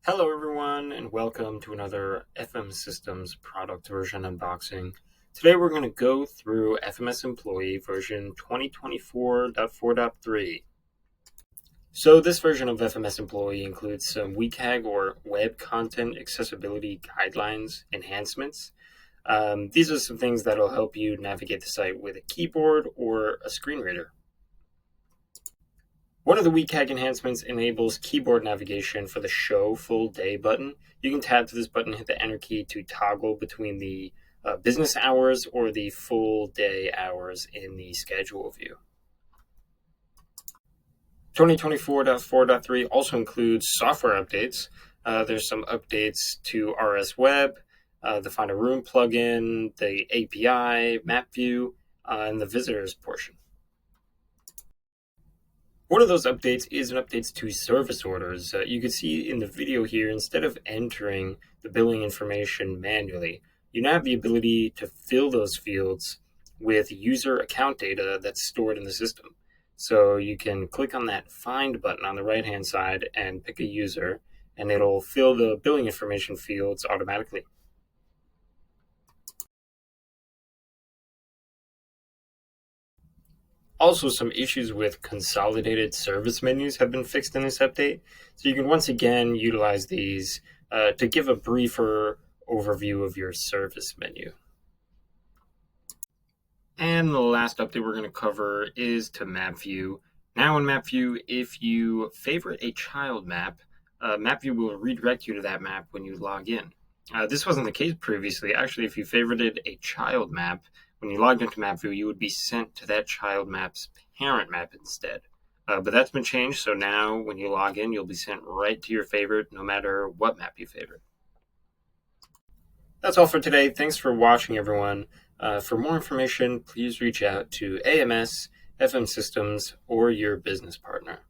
Hello everyone and welcome to another FM Systems product version unboxing. Today we're going to go through FMS Employee version 2024.4.3. So this version of FMS Employee includes some WCAG or Web Content Accessibility Guidelines enhancements. These are some things that will help you navigate the site with a keyboard or a screen reader. One of the WCAG enhancements enables keyboard navigation for the Show Full Day button. You can tap to this button, hit the Enter key to toggle between the business hours or the full day hours in the schedule view. 2024.4.3 also includes software updates. There's some updates to RS Web, the Find a Room plugin, the API, Map View, and the visitors portion. One of those updates is an update to service orders. You can see in the video here, instead of entering the billing information manually, you now have the ability to fill those fields with user account data that's stored in the system. So you can click on that Find button on the right-hand side and pick a user, and it'll fill the billing information fields automatically. Also, some issues with consolidated service menus have been fixed in this update. So you can once again utilize these to give a briefer overview of your service menu. And the last update we're going to cover is to Map View. Now in Map View, if you favorite a child map, Map View will redirect you to that map when you log in. This wasn't the case previously. Actually, if you favorited a child map, when you logged into Map View, you would be sent to that child map's parent map instead. But that's been changed, so now when you log in, you'll be sent right to your favorite, no matter what map you favorite. That's all for today. Thanks for watching, everyone. For more information, please reach out to AMS, FM Systems, or your business partner.